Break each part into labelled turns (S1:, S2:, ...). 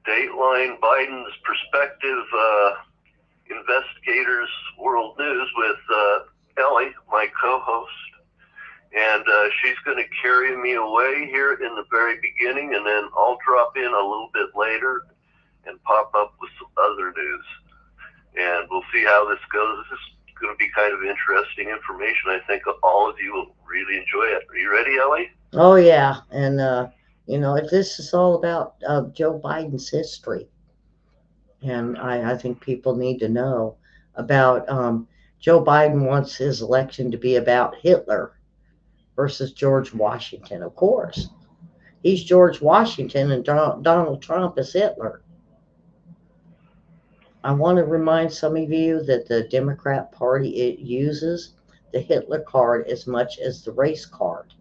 S1: Dateline Biden's Perspective Investigators World News with Ellie, my co-host. And she's going to carry me away here in the very beginning, and then I'll drop in a little bit later and pop up with some other news. And we'll see how this goes. This is going to be kind of interesting information. I think all of you will really enjoy it. Are you ready, Ellie?
S2: Oh, yeah. And, this is all about Joe Biden's history. And I think people need to know about Joe Biden wants his election to be about Hitler versus George Washington, of course. He's George Washington and Donald Trump is Hitler. I want to remind some of you that the Democrat Party it uses the Hitler card as much as the race card.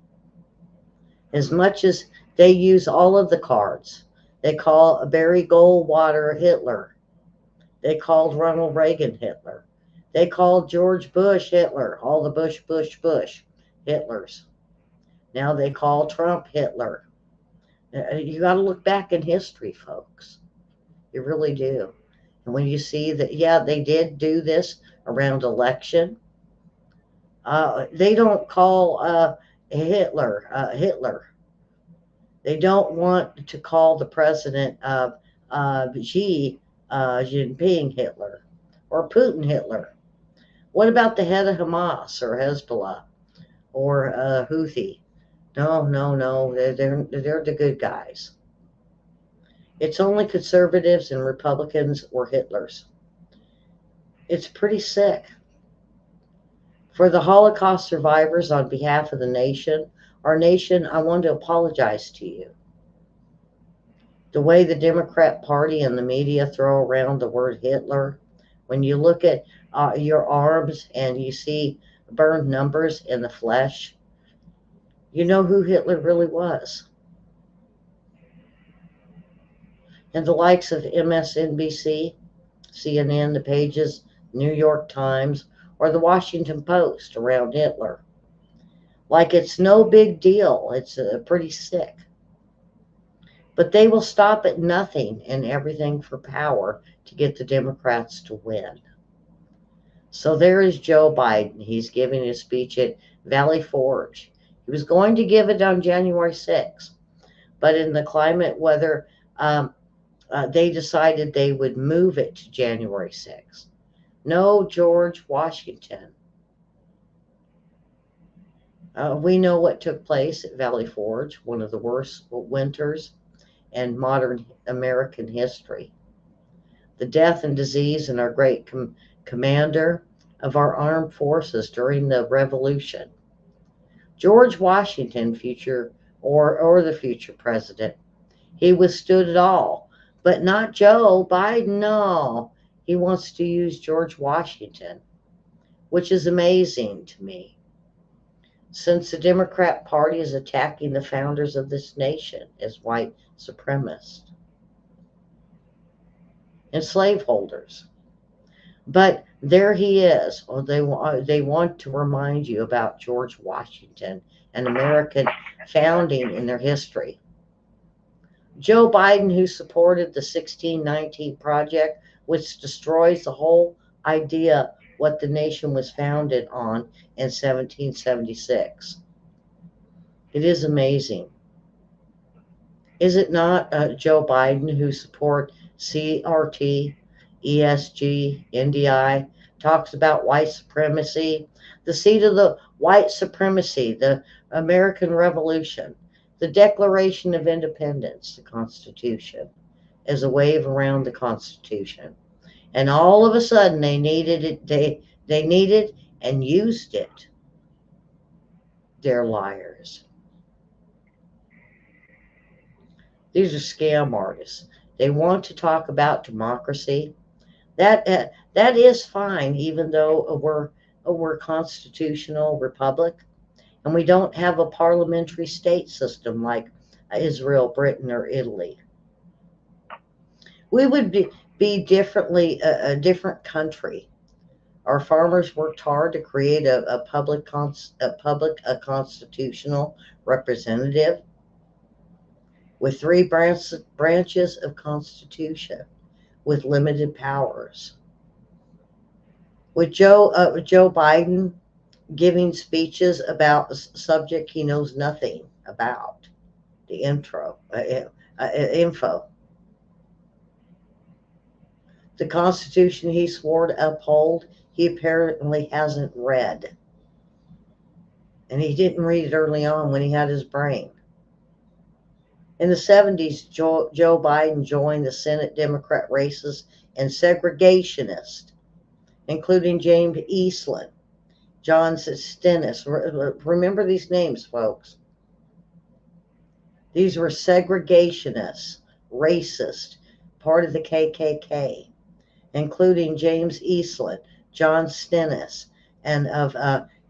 S2: As much as they use all of the cards. They call Barry Goldwater Hitler. They called Ronald Reagan Hitler. They called George Bush Hitler. All the Bush Hitlers. Now they call Trump Hitler. You got to look back in history, folks. You really do. And when you see that, yeah, they did do this around election, they don't call Hitler. They don't want to call the president of Xi Jinping Hitler or Putin Hitler. What about the head of Hamas or Hezbollah or Houthi? No. They're the good guys. It's only conservatives and Republicans or Hitlers. It's pretty sick. For the Holocaust survivors, on behalf of our nation, I want to apologize to you. The way the Democrat Party and the media throw around the word Hitler, when you look at your arms and you see burned numbers in the flesh, you know who Hitler really was. And the likes of MSNBC, CNN, the Pages, New York Times, or the Washington Post around Hitler. Like it's no big deal. It's pretty sick. But they will stop at nothing and everything for power to get the Democrats to win. So there is Joe Biden. He's giving his speech at Valley Forge. He was going to give it on January 6th, but in the climate weather, they decided they would move it to January 6th. No, George Washington. We know what took place at Valley Forge, one of the worst winters in modern American history. The death and disease in our great commander of our armed forces during the Revolution. George Washington, future or the future president, he withstood it all, but not Joe Biden. No, he wants to use George Washington, which is amazing to me, since the Democrat Party is attacking the founders of this nation as white supremacists and slaveholders. But there he is. Or they want to remind you about George Washington and American founding in their history. Joe Biden, who supported the 1619 Project, which destroys the whole idea what the nation was founded on in 1776. It is amazing. Is it not Joe Biden who support CRT, ESG, NDI, talks about white supremacy, the seat of the white supremacy, the American Revolution, the Declaration of Independence, the Constitution, as a wave around the Constitution. And all of a sudden they needed it, they needed and used it. They're liars. These are scam artists. They want to talk about democracy. That is fine, even though we're a constitutional republic, and we don't have a parliamentary state system like Israel, Britain, or Italy. We would be differently a different country. Our farmers worked hard to create a public a constitutional representative with three branches of constitution with limited powers. With Joe Biden giving speeches about a subject he knows nothing about, the info. The Constitution he swore to uphold, he apparently hasn't read. And he didn't read it early on when he had his brain. In the 70s, Joe Biden joined the Senate Democrat races and segregationists, including James Eastland, John Stennis. Remember these names, folks. These were segregationists, racist, part of the KKK, including James Eastland, John Stennis, and of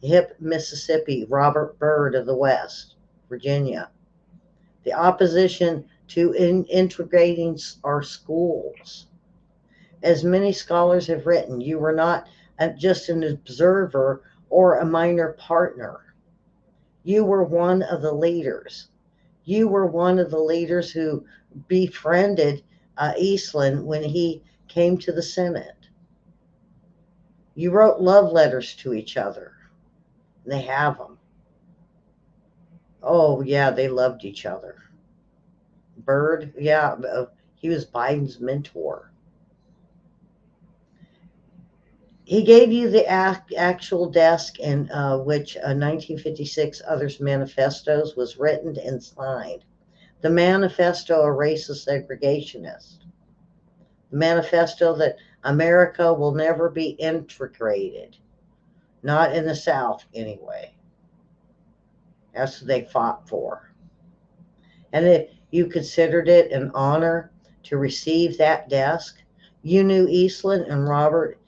S2: Hip, Mississippi, Robert Byrd of the West, Virginia. The opposition to integrating our schools. As many scholars have written, you were not just an observer or a minor partner. You were one of the leaders. You were one of the leaders who befriended Eastland when he came to the Senate. You wrote love letters to each other. And they have them. Oh, yeah, they loved each other. Byrd, yeah, he was Biden's mentor. He gave you the actual desk in which 1956 Others Manifestos was written and signed. The manifesto, a racist segregationist. The manifesto that America will never be integrated. Not in the South, anyway. That's what they fought for. And if you considered it an honor to receive that desk, you knew Eastland and Robert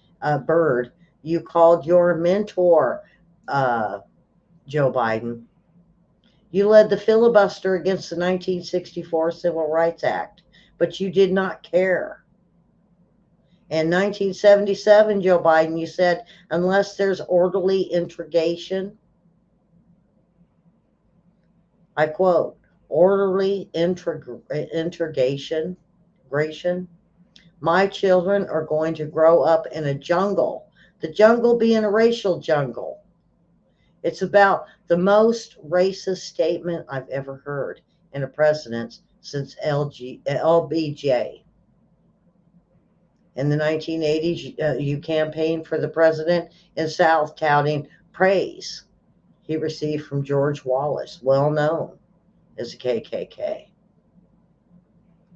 S2: Byrd. You called your mentor, Joe Biden. You led the filibuster against the 1964 Civil Rights Act, but you did not care. In 1977, Joe Biden, you said, unless there's orderly integration, I quote, orderly integration, my children are going to grow up in a jungle, the jungle being a racial jungle. It's about the most racist statement I've ever heard in a president since LBJ. In the 1980s, you campaigned for the president in South, touting praise he received from George Wallace, well known as a KKK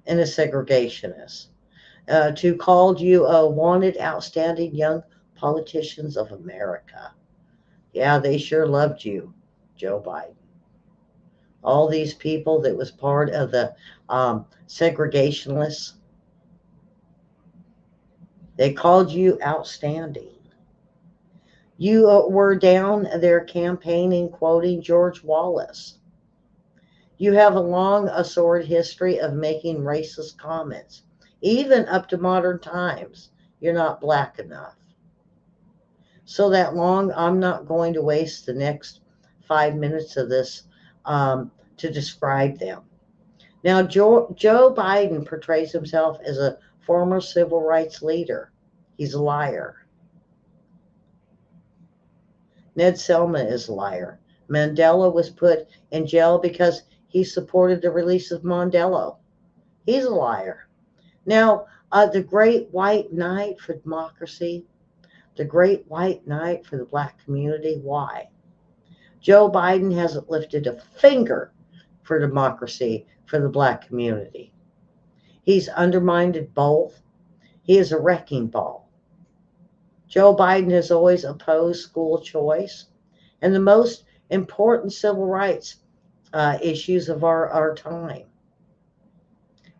S2: and a segregationist, to called you a wanted, outstanding young politicians of America. Yeah, they sure loved you, Joe Biden. All these people that was part of the segregationists, they called you outstanding. You were down there campaigning, quoting George Wallace. You have a long, sordid history of making racist comments. Even up to modern times, you're not black enough. So that long, I'm not going to waste the next 5 minutes of this to describe them. Now, Joe Biden portrays himself as a former civil rights leader. He's a liar. Ned Selma is a liar. Mandela was put in jail because he supported the release of Mandela. He's a liar. Now, the great white knight for democracy, the great white knight for the black community, why? Joe Biden hasn't lifted a finger for democracy for the black community. He's undermined both. He is a wrecking ball. Joe Biden has always opposed school choice and the most important civil rights issues of our time.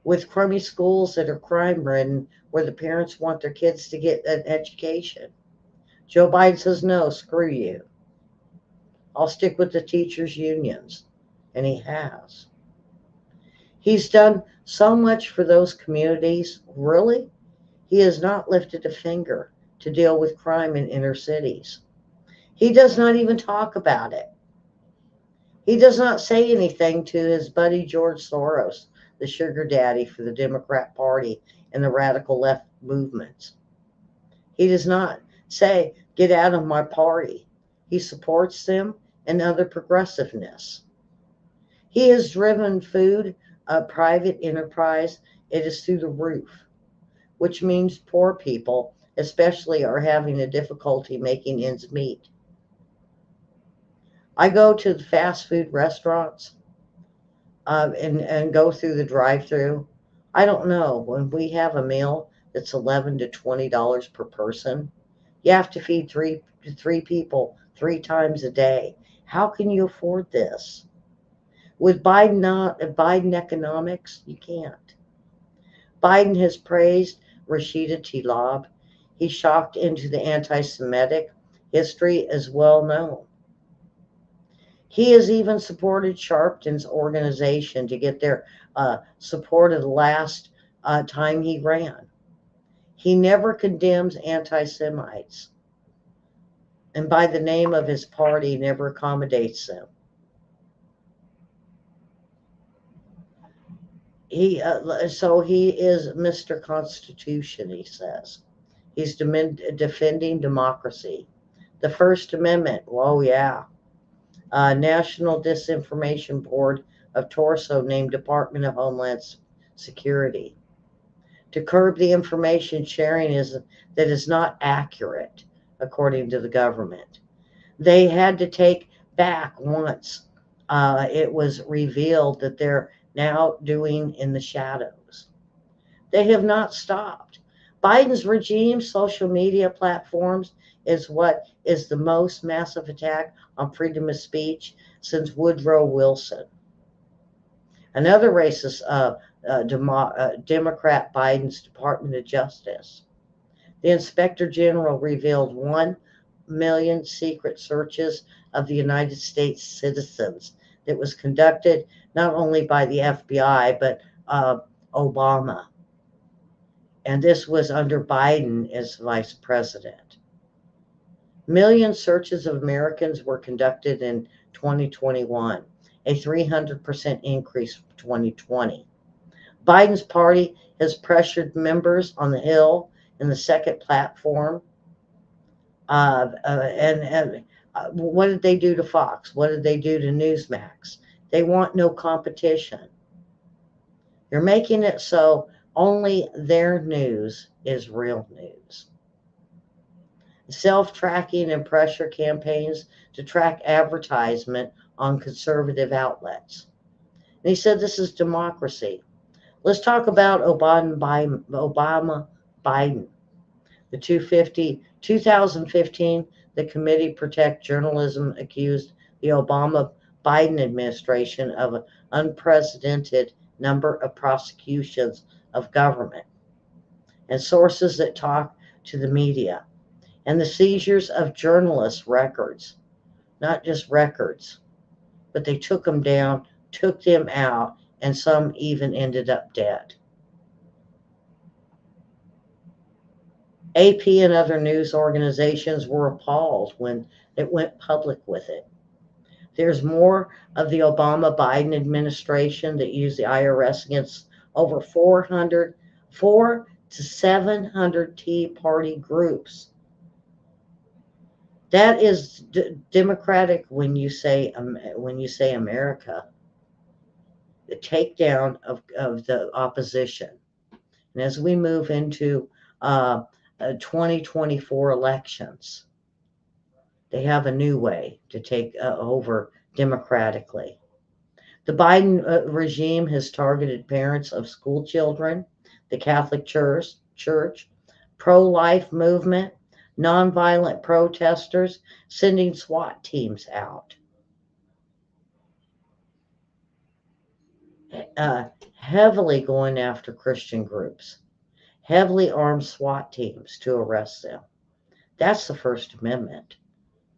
S2: With crummy schools that are crime-ridden, where the parents want their kids to get an education. Joe Biden says, no, screw you. I'll stick with the teachers' unions. And he has. He's done so much for those communities. Really? He has not lifted a finger to deal with crime in inner cities. He does not even talk about it. He does not say anything to his buddy George Soros the sugar daddy for the Democrat Party and the radical left movements. He does not say, get out of my party. He supports them and other progressiveness. He has driven food, private enterprise. It is through the roof, which means poor people, especially, are having a difficulty making ends meet. I go to the fast food restaurants and go through the drive-through. I don't know, when we have a meal that's $11 to $20 per person, you have to feed three people 3 times a day. How can you afford this? With Biden economics, you can't. Biden has praised Rashida Tlaib. He shocked into the anti-Semitic history as well known. He has even supported Sharpton's organization to get their support of the last time he ran. He never condemns anti-Semites, and by the name of his party, never accommodates them. So he is Mr. Constitution, he says. He's defending democracy. The First Amendment, oh yeah. National Disinformation Board of Torso named Department of Homeland Security. To curb the information sharing that is not accurate, according to the government. They had to take back once it was revealed that they're now doing in the shadows. They have not stopped. Biden's regime social media platforms is what is the most massive attack on freedom of speech since Woodrow Wilson. Another racist Democrat, Biden's Department of Justice. The Inspector General revealed 1 million secret searches of the United States citizens that was conducted not only by the FBI, but Obama. And this was under Biden as vice president. Million searches of Americans were conducted in 2021, a 300% increase from 2020. Biden's party has pressured members on the Hill and the second platform. What did they do to Fox? What did they do to Newsmax? They want no competition. You're making it so only their news is real news. Self-tracking and pressure campaigns to track advertisement on conservative outlets. And he said this is democracy. Let's talk about Obama Biden. The 2015, the Committee Protect Journalism accused the Obama Biden administration of an unprecedented number of prosecutions of government and sources that talk to the media, and the seizures of journalists' records, not just records, but they took them down, took them out, and some even ended up dead. AP and other news organizations were appalled when it went public with it. There's more of the Obama-Biden administration that used the IRS against over 400 to 700 Tea Party groups. That is democratic when you say America. The takedown of the opposition. And as we move into 2024 elections, they have a new way to take over democratically. The Biden regime has targeted parents of school children, the Catholic Church, pro-life movement, nonviolent protesters, sending SWAT teams out. Heavily going after Christian groups, heavily armed SWAT teams to arrest them. That's the First Amendment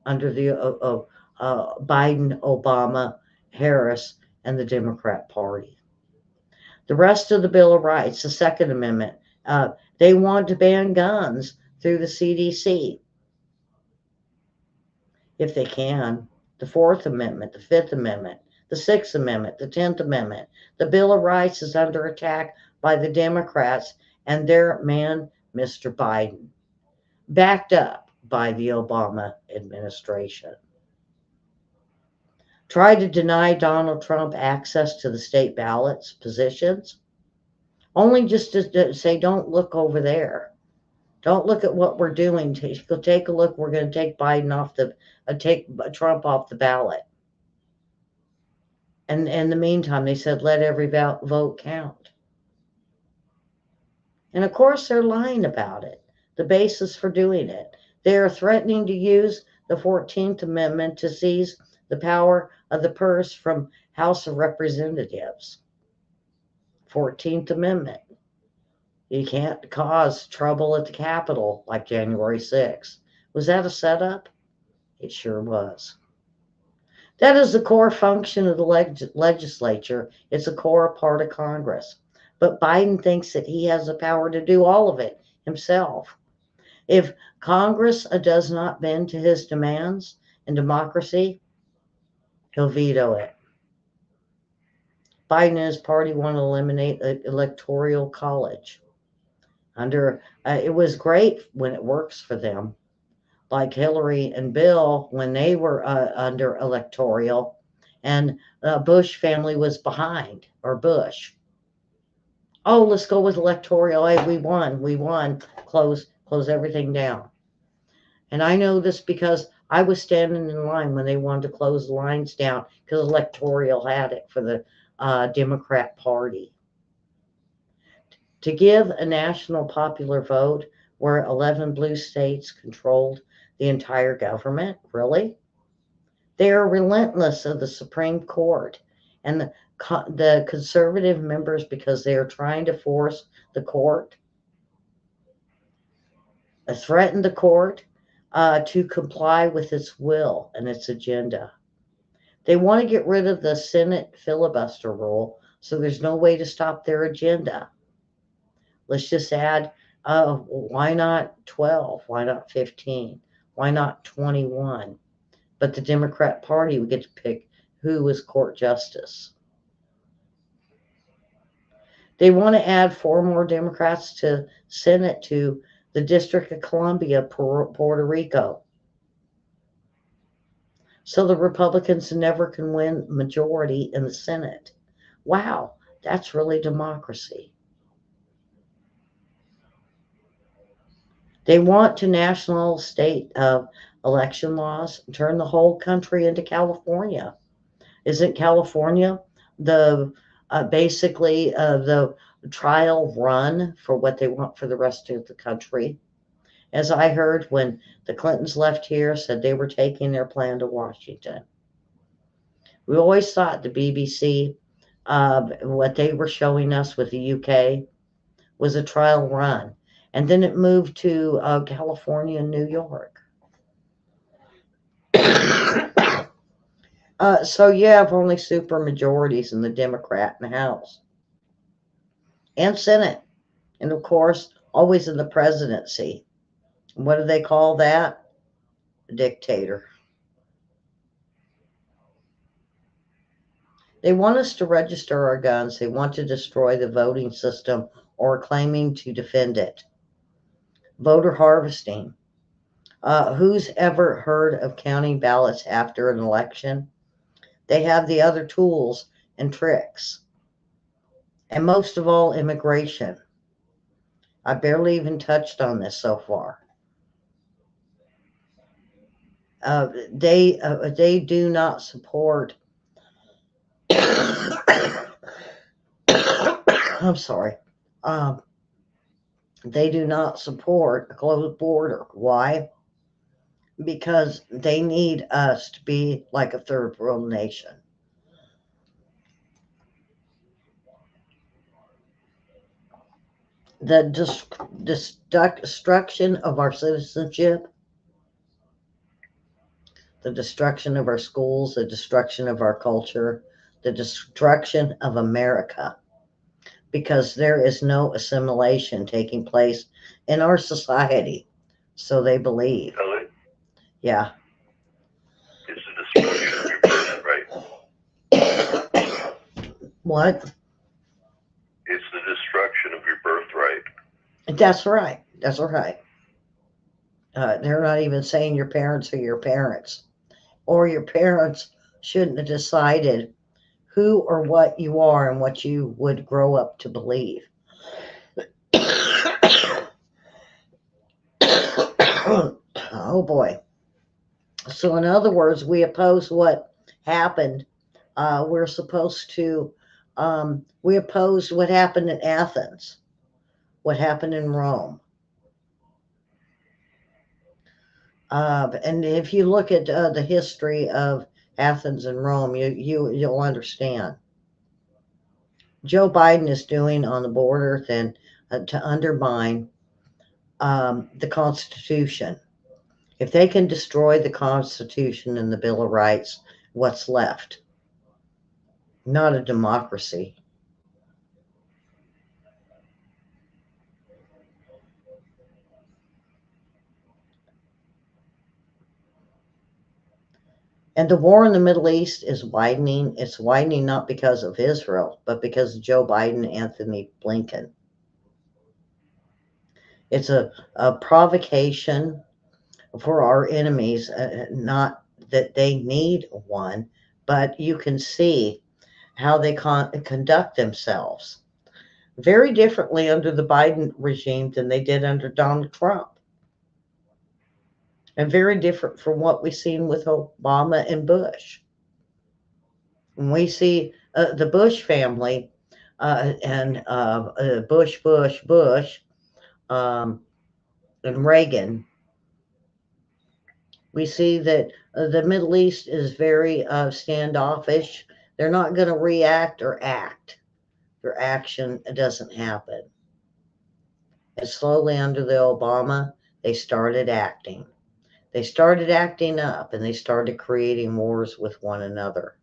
S2: under the Biden, Obama, Harris, and the Democrat Party. The rest of the Bill of Rights, the Second Amendment, they want to ban guns through the CDC if they can. The Fourth Amendment, the Fifth Amendment, the Sixth Amendment, the 10th Amendment. The Bill of Rights is under attack by the Democrats and their man, Mr. Biden, backed up by the Obama administration. Try to deny Donald Trump access to the state ballots positions, only just to say, don't look over there. Don't look at what we're doing. Take a look. We're going to take take Trump off the ballot. And in the meantime, they said, let every vote count. And of course, they're lying about it. The basis for doing it. They are threatening to use the 14th Amendment to seize the power of the purse from House of Representatives. 14th Amendment. You can't cause trouble at the Capitol like January 6th. Was that a setup? It sure was. That is the core function of the legislature. It's a core part of Congress. But Biden thinks that he has the power to do all of it himself. If Congress does not bend to his demands in democracy, he'll veto it. Biden and his party want to eliminate the electoral college. It was great when it works for them, like Hillary and Bill when they were under electoral, and Bush family was behind, or Bush. Oh, let's go with electoral. Hey, we won. Close everything down. And I know this because I was standing in line when they wanted to close the lines down because electoral had it for the Democrat Party. To give a national popular vote where 11 blue states controlled the entire government? Really? They are relentless of the Supreme Court and the conservative members because they are trying to force the court, threaten the court to comply with its will and its agenda. They want to get rid of the Senate filibuster rule so there's no way to stop their agenda. Let's just add, why not 12? Why not 15? Why not 21? But the Democrat Party would get to pick who was court justice. They want to add 4 more Democrats to Senate to the District of Columbia, Puerto Rico. So the Republicans never can win majority in the Senate. Wow, that's really democracy. They want to national state election laws, turn the whole country into California. Isn't California basically the trial run for what they want for the rest of the country? As I heard when the Clintons left here, said they were taking their plan to Washington. We always thought the BBC, what they were showing us with the UK, was a trial run. And then it moved to California and New York. So you have only super majorities in the Democrat and House and Senate. And of course, always in the presidency. What do they call that? A dictator. They want us to register our guns. They want to destroy the voting system or claiming to defend it. Voter harvesting. Who's ever heard of counting ballots after an election? They have the other tools and tricks. And most of all, immigration. I barely even touched on this so far. They do not support. I'm sorry. They do not support a closed border. Why? Because they need us to be like a third world nation. The destruction of our citizenship, the destruction of our schools, the destruction of our culture, the destruction of America, because there is no assimilation taking place in our society, so they believe.
S1: Ellie,
S2: Yeah.
S1: it's the destruction of your person, right?
S2: What?
S1: It's the destruction of your birthright.
S2: That's right. That's right. They're not even saying your parents are your parents, or your parents shouldn't have decided who or what you are and what you would grow up to believe. Oh boy. So, in other words, we oppose what happened. We're supposed to, we oppose what happened in Athens, what happened in Rome. And if you look at the history of Athens and Rome, you'll understand. Joe Biden is doing on the border then to undermine the Constitution. If they can destroy the Constitution and the Bill of Rights, what's left? Not a democracy. And the war in the Middle East is widening. It's widening not because of Israel, but because of Joe Biden, Anthony Blinken. It's a provocation for our enemies, not that they need one, but you can see how they conduct themselves very differently under the Biden regime than they did under Donald Trump, and very different from what we've seen with Obama and Bush. When we see the Bush family and Bush, um, and Reagan, we see that the Middle East is very standoffish. They're not going to react or act. Their action doesn't happen. And slowly under the Obama, they started acting. They started acting up and they started creating wars with one another.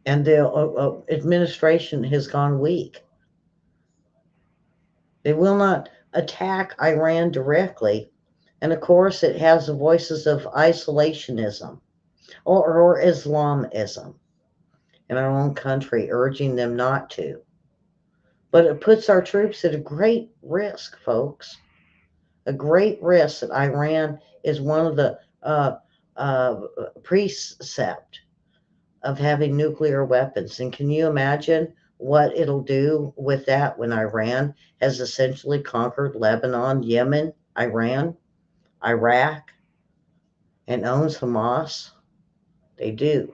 S2: And the administration has gone weak. They will not attack Iran directly. And of course, it has the voices of isolationism or Islamism in our own country, urging them not to. But it puts our troops at a great risk, folks. A great risk that Iran is one of the uh, precept of having nuclear weapons. And can you imagine what it'll do with that when Iran has essentially conquered Lebanon, Yemen, Iran, Iraq, and owns Hamas? They do.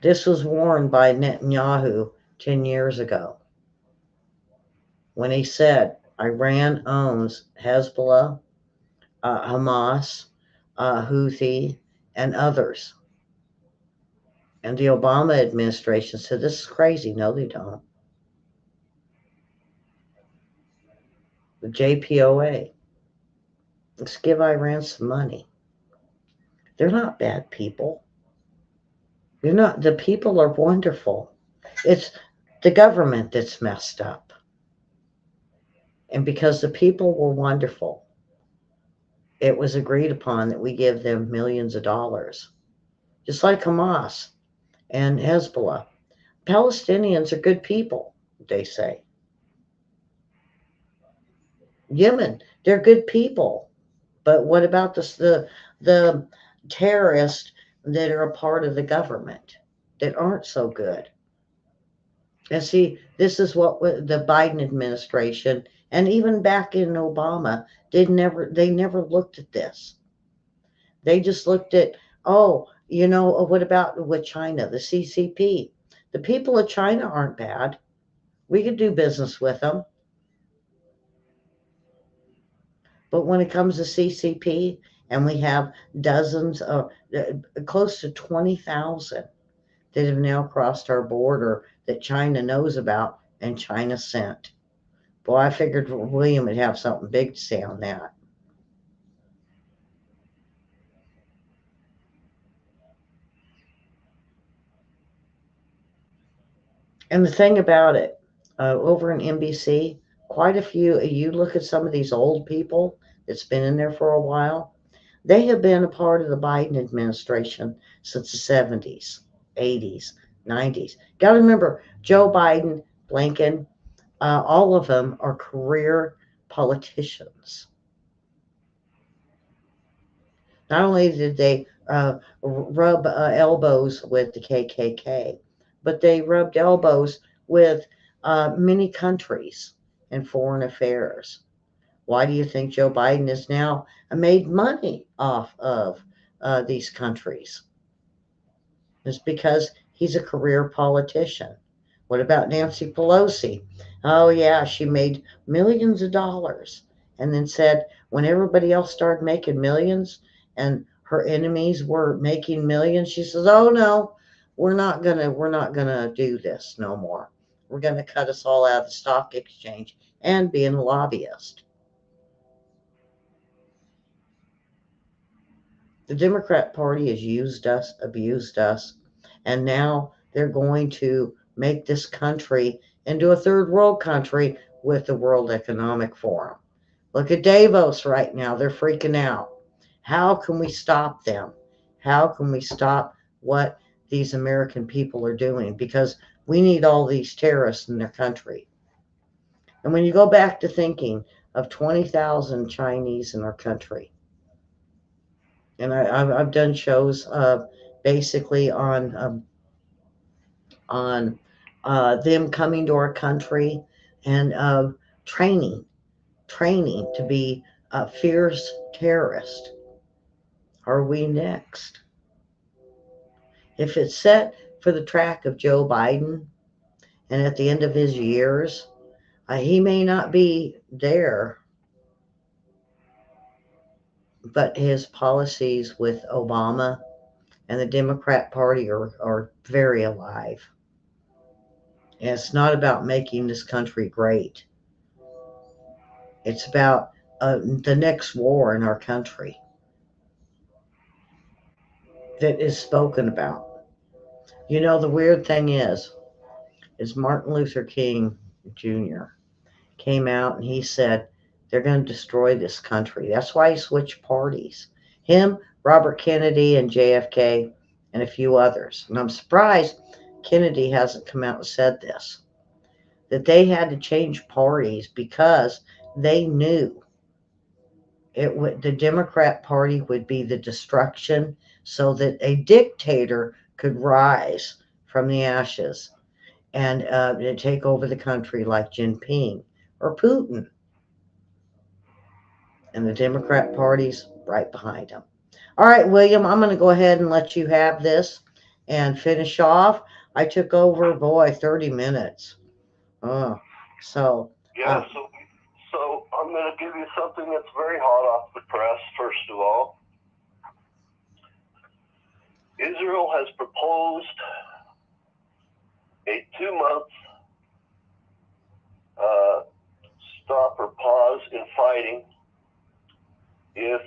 S2: This was warned by Netanyahu 10 years ago when he said Iran owns Hezbollah, Hamas, Houthi, and others. And the Obama administration said, this is crazy. No, they don't. The JPOA. Let's give Iran some money. They're not bad people. They're not. The people are wonderful. It's the government that's messed up. And because the people were wonderful, it was agreed upon that we give them millions of dollars. Just like Hamas and Hezbollah. Palestinians are good people, they say. Yemen, they're good people. But what about the terrorists that are a part of the government that aren't so good? And see, this is what the Biden administration and even back in Obama they never looked at this. They just looked at, oh, what about with China, the CCP? The people of China aren't bad. We could do business with them. But when it comes to CCP, and we have dozens of, close to 20,000 that have now crossed our border that China knows about and China sent. Boy, I figured William would have something big to say on that. And the thing about it, over in NBC, quite a few, you look at some of these old people that's been in there for a while, They have been a part of the Biden administration since the 70s, 80s, 90s. Got to remember, Joe Biden, Blinken, all of them are career politicians. Not only did they rub elbows with the KKK, but they rubbed elbows with many countries in foreign affairs. Why do you think Joe Biden has now made money off of these countries? It's because he's a career politician. What about Nancy Pelosi? Oh, yeah, she made millions of dollars and then said when everybody else started making millions and her enemies were making millions, she says, "Oh no, we're not gonna do this no more. We're gonna cut us all out of the stock exchange and being a lobbyist." The Democrat Party has used us, abused us, and now they're going to make this country into a third world country with the World Economic Forum. Look at Davos right now. They're freaking out. How can we stop them? How can we stop what these American people are doing? Because we need all these terrorists in their country. And when you go back to thinking of 20,000 Chinese in our country, and I've done shows basically on them coming to our country and training to be a fierce terrorist. Are we next? If it's set for the track of Joe Biden, and at the end of his years, he may not be there, but his policies with Obama and the Democrat Party are very alive. And it's not about making this country great. It's about the next war in our country that is spoken about. You know, the weird thing is Martin Luther King Jr. came out and he said they're going to destroy this country. That's why he switched parties. Him, Robert Kennedy, and JFK, and a few others. And I'm surprised Kennedy hasn't come out and said this, that they had to change parties because they knew the Democrat Party would be the destruction so that a dictator could rise from the ashes and take over the country like Jinping or Putin. And the Democrat Party's right behind him. All right, William, I'm going to go ahead and let you have this and finish off. I took over, boy, 30 minutes. Oh, so.
S1: Yeah, so I'm going to give you something that's very hot off the press, first of all. Israel has proposed a 2-month stop or pause in fighting if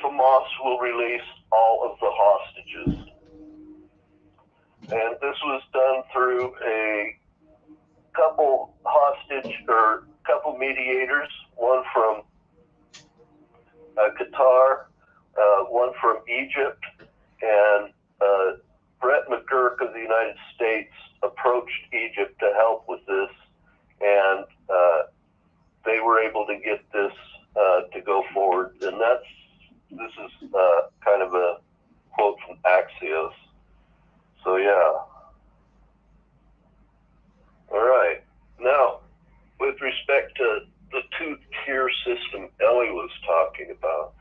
S1: Hamas will release all of the hostages. And this was done through a couple mediators, one from Qatar, one from Egypt, and Brett McGurk of the United States approached Egypt to help with this, and they were able to get this to go forward. And this is kind of a quote from Axios. So yeah. All right. Now, with respect to the two-tier system Ellie was talking about,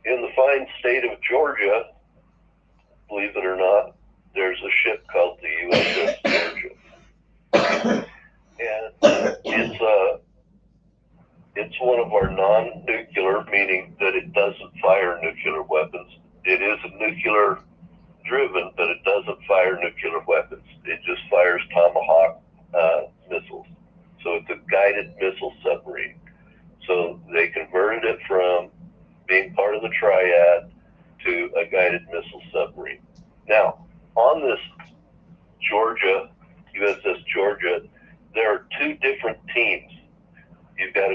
S1: in the fine state of Georgia, believe it or not, there's a ship called the USS Georgia. And it's one of our non-nuclear, meaning that it doesn't fire nuclear weapons. It is nuclear driven, but it doesn't fire nuclear weapons. It just fires Tomahawk missiles. So it's a guided missile submarine. So they converted it from being part of the triad to a guided missile submarine. Now, on this Georgia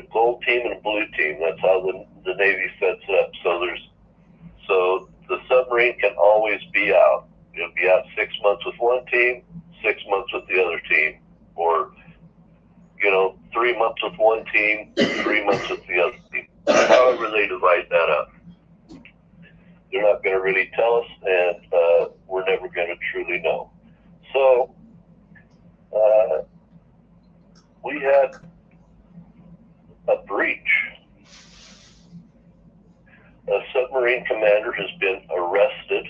S1: a gold team and a blue team. That's how the Navy sets up. So the submarine can always be out. It'll be out 6 months with one team, 6 months with the other team, or 3 months with one team, 3 months with the other team. However they divide that up. They're not going to really tell us, and we're never going to truly know. So we had a breach. A submarine commander has been arrested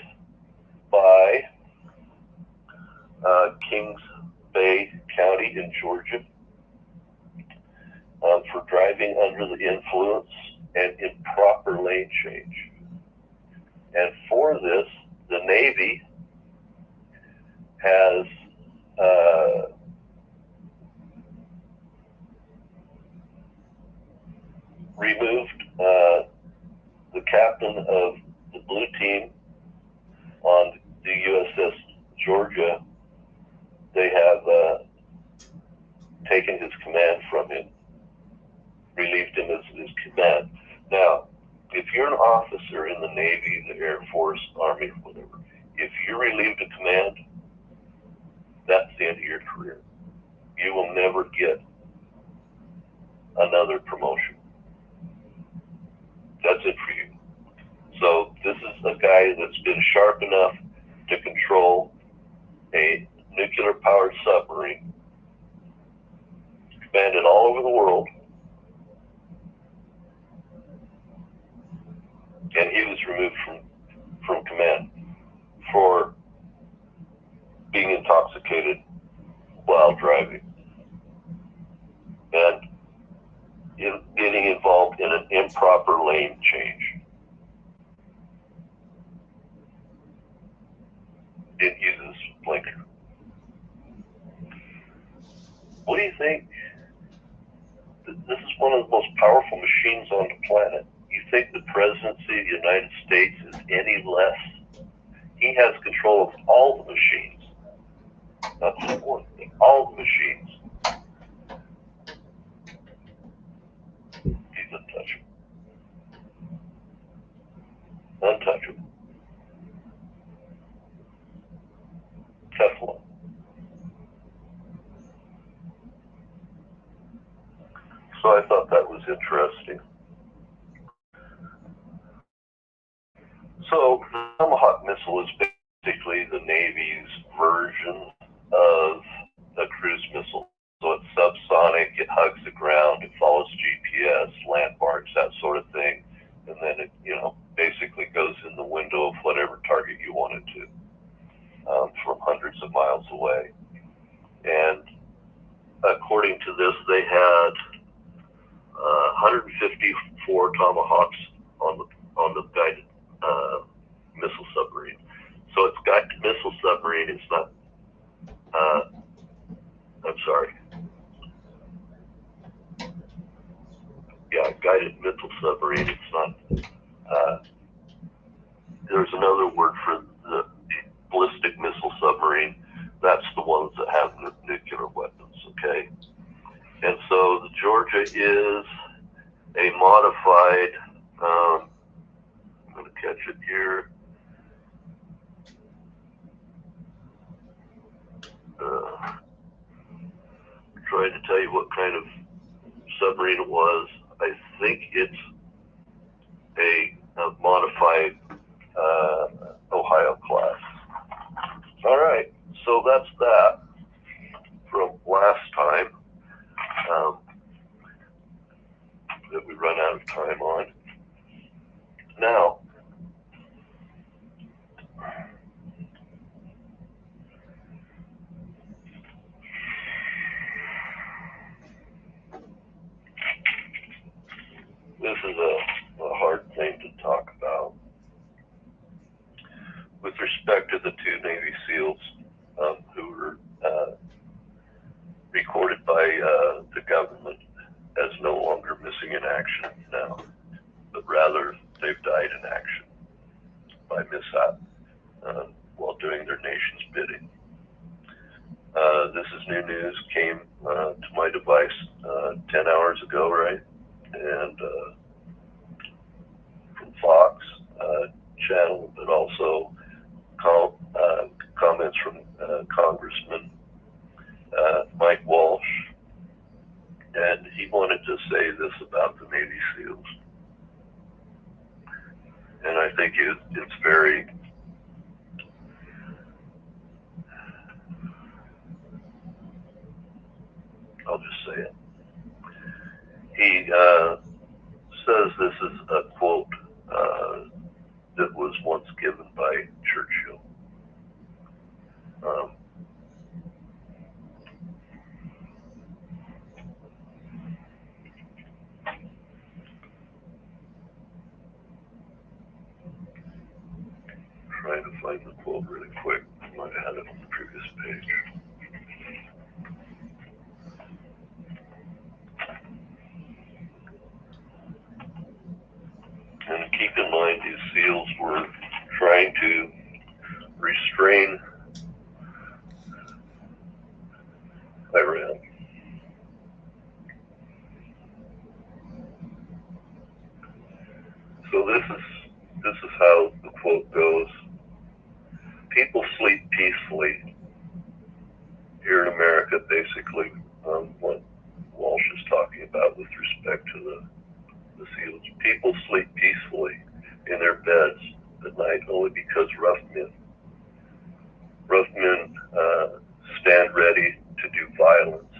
S1: by Kings Bay County in Georgia for driving under the influence and improper lane change. And for this, the Navy has removed the captain of the blue team on the USS Georgia. They have taken his command from him, relieved him of his command. Now, if you're an officer in the Navy, the Air Force, Army, whatever, if you're relieved of command, that's the end of your career. You will never get another promotion. That's it for you. So this is a guy that's been sharp enough to control a nuclear-powered submarine, commanded all over the world, and he was removed from command for being intoxicated while driving and getting involved in an improper lane change. Didn't use his blinker. What do you think? This is one of the most powerful machines on the planet. You think the presidency of the United States is any less? He has control of all the machines. Not just one thing, all the machines. He's untouchable. Untouchable. Teflon. So I thought that was interesting. So the Tomahawk missile is basically the Navy's version of a cruise missile. So it's subsonic, it hugs the ground, it follows GPS, landmarks, that sort of thing. And then it, basically goes in the window of whatever target you want it to, from hundreds of miles away. And according to this, they had 154 Tomahawks on the guided missile submarine. So it's guided missile submarine. It's not. I'm sorry. Yeah, guided missile submarine. It's not. There's another word for the ballistic missile submarine. That's the ones that have nuclear weapons. Okay. And so the Georgia is a modified. I'm going to catch it here. Trying to tell you what kind of submarine it was. I think it's a modified Ohio class. All right, so that's that from last time that we run out of time on. Now, this is a hard thing to talk about. With respect to the two Navy SEALs who were recorded by the government as no longer missing in action now, but rather they've died in action by mishap while doing their nation's bidding. This is new news, came to my device 10 hours ago, right? thank you. It's very, I'll just say it. He says this is a quote that was once given by Churchill. Trying to find the quote really quick. I might have had it on the previous page. And keep in mind, these SEALs were trying to restrain Iran. So this is how the quote goes. People sleep peacefully here in America, basically, what Walsh is talking about with respect to the SEALs. People sleep peacefully in their beds at night only because rough men stand ready to do violence.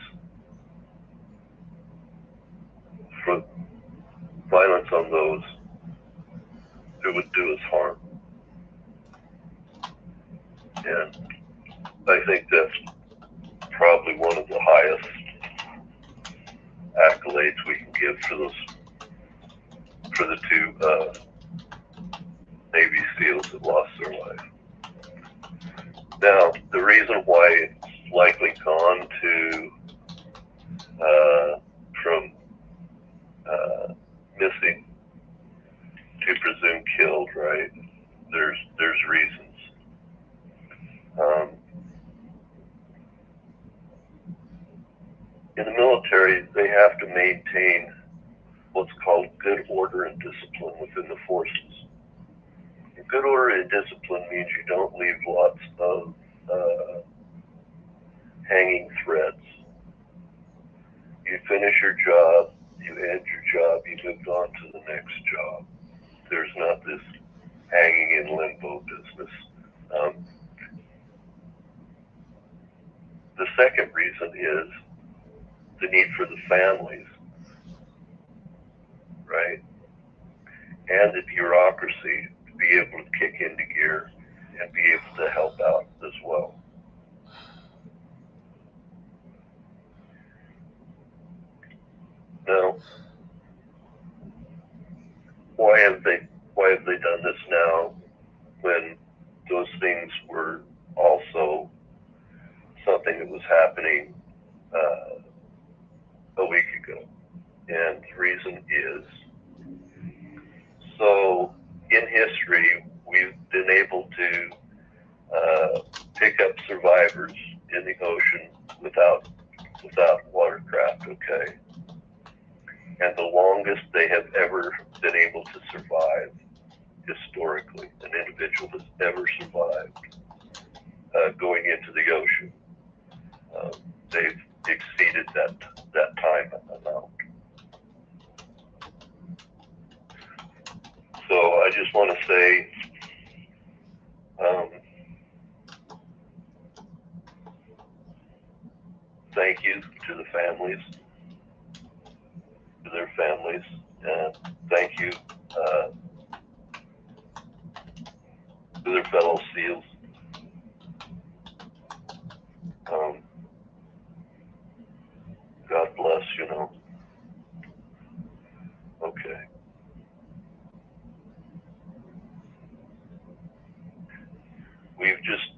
S1: For violence on those who would do us harm. And I think that's probably one of the highest accolades we can give for the two Navy SEALs that lost their life. Now, the reason why it's likely gone to from missing to presumed killed, right? There's reasons. In the military, they have to maintain what's called good order and discipline within the forces. And good order and discipline means you don't leave lots of hanging threads. You finish your job, you end your job, you moved on to the next job. There's not this hanging in limbo business. The second reason is the need for the families, right? And the bureaucracy to be able to kick into gear and be able to help out as well. Now, why have they done this now when those things were also something that was happening a week ago? And the reason is, so in history, we've been able to pick up survivors in the ocean without watercraft, okay? And the longest they have ever been able to survive historically, an individual has ever survived going into the ocean, they've exceeded that time amount. So I just want to say, thank you to the families, to their families, and thank you to their fellow SEALs. God bless, Okay. We've just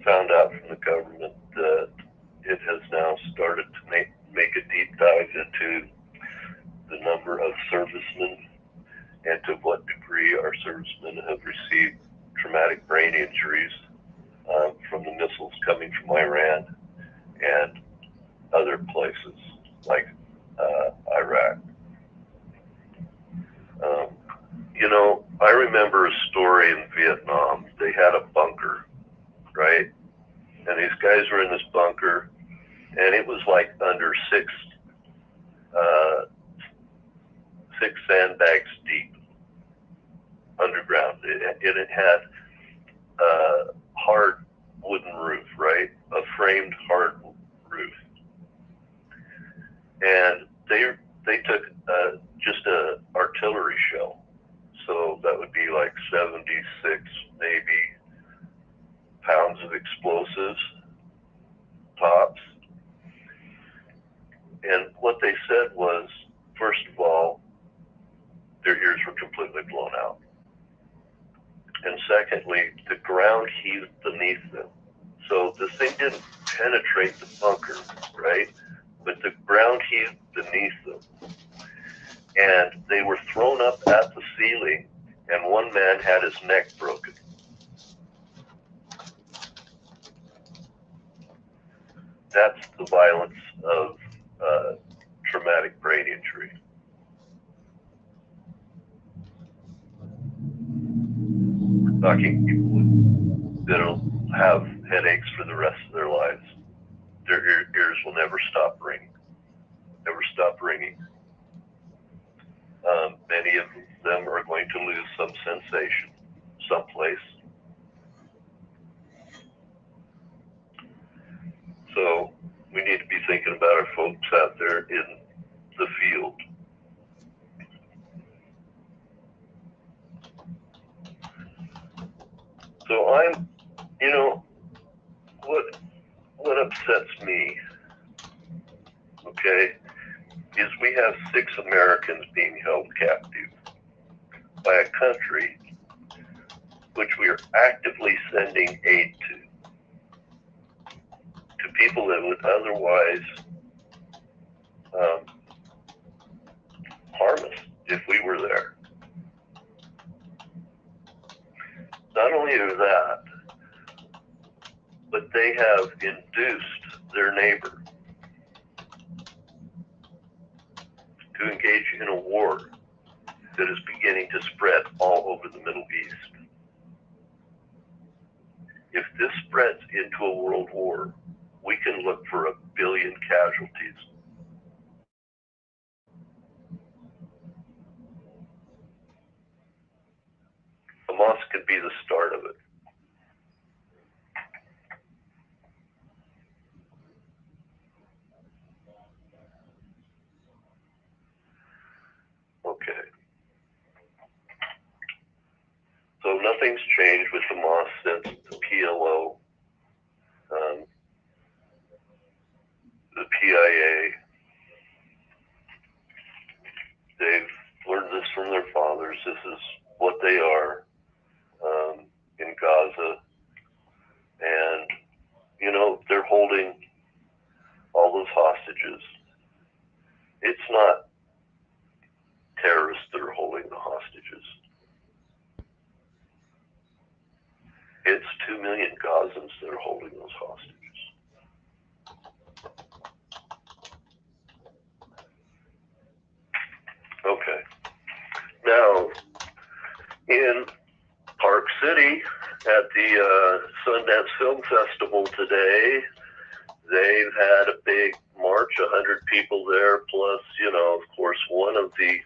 S1: found out from the government that it has now started to make a deep dive into the number of servicemen and to what degree our servicemen have received traumatic brain injuries from the missiles coming from Iran and other places like Iraq. I remember a story in Vietnam. They had a bunker, right? And these guys were in this bunker, and it was like under six sandbags deep. underground, and it had a hard wooden roof, right? A framed hard roof. And they took just a artillery shell, so that would be like 76 maybe pounds of explosives tops. And what they said was, first of all, their ears were completely blown out. And secondly, the ground heaved beneath them. So the thing didn't penetrate the bunker, right? But the ground heaved beneath them. And they were thrown up at the ceiling, and one man had his neck broken. That's the violence of traumatic brain injury. We're talking people that'll have headaches for the rest of their lives. Their ears will never stop ringing. Never stop ringing. Many of them are going to lose some sensation someplace. So we need to be thinking about our folks out there in the field. So I'm, you know, what upsets me, okay, is we have 6 Americans being held captive by a country which we are actively sending aid to people that would otherwise harm us if we were there. Not only is that, but they have induced their neighbor to engage in a war that is beginning to spread all over the Middle East. If this spreads into a world war, we can look for 1 billion casualties. Hamas could be the start of it. Okay. So nothing's changed with Hamas since the PLO, the PIA. They've learned this from their fathers. This is what they are in Gaza. And, you know, they're holding all those hostages. It's not terrorists that are holding the hostages. It's 2 million Gazans that are holding those hostages. Okay. Now, in Park City at the Sundance Film Festival today, they've had a big march, 100 people there, plus, you know, of course, one of the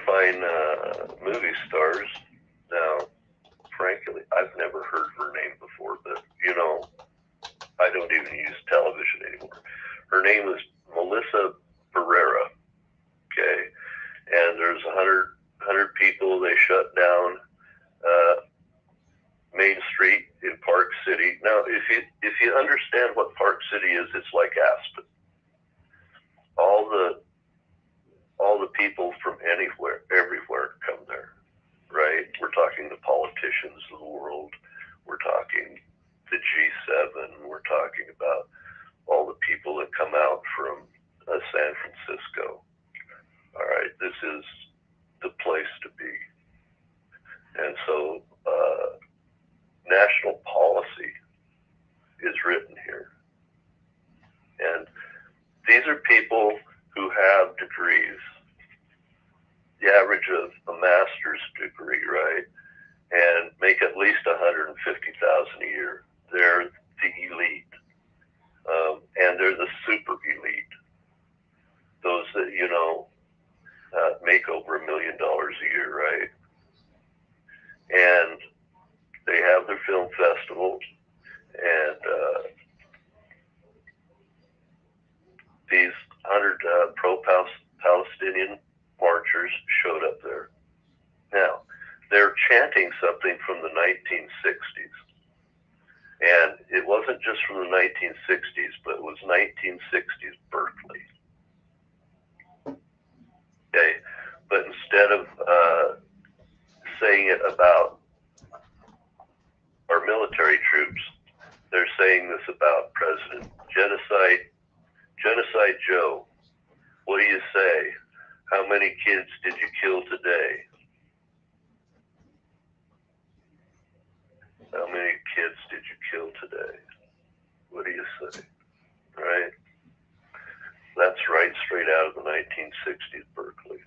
S1: fine movie stars. Now, frankly, I've never heard her name before, but, you know, I don't even use television anymore. Her name is Melissa Barrera, okay? And there's 100 people. They shut down Main Street in Park City. Now, if you understand what Park City is, it's like Aspen. All the people from anywhere, everywhere come there, right? We're talking the politicians of the world. We're talking the G7. We're talking about all the people that come out from San Francisco. All right, this is the place to be. And so national policy is written here. And these are people who have degrees, the average of a master's degree, right? And make at least $150,000 a year. They're the elite. festival, and these 100 pro-Palestinian marchers showed up there. Now, they're chanting something from the 1960s. And it wasn't just from the 1960s, but it was 1960s Berkeley. Okay, but instead of saying it about our military troops, they're saying this about President Genocide Joe. What do you say? How many kids did you kill today? How many kids did you kill today? What do you say? Right? That's right straight out of the 1960s Berkeley.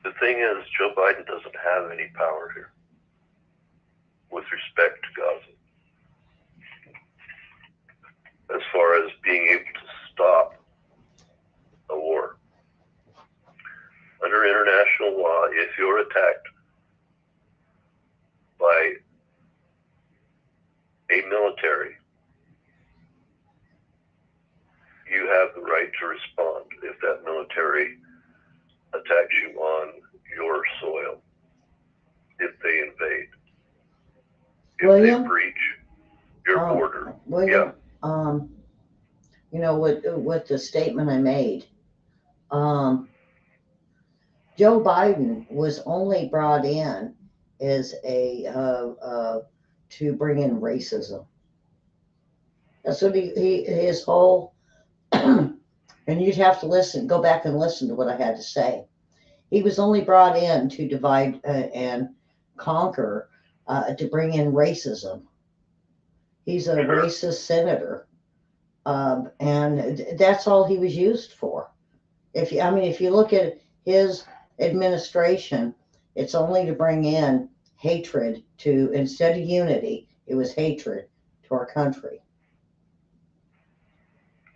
S1: The thing is, Joe Biden doesn't have any power here with respect to Gaza. As far as being able to stop a war. Under international law, if you're attacked by a military, you have the right to respond if that military attacks you on your soil, if they invade, if
S2: William?
S1: they breach your border.
S2: William, yeah. You know, with the statement I made, Joe Biden was only brought in as to bring in racism. That's what his whole, and you'd have to go back and listen to what I had to say. He was only brought in to divide and conquer, to bring in racism. He's a racist senator, and that's all he was used for. If you look at his administration, it's only to bring in hatred instead of unity, it was hatred to our country.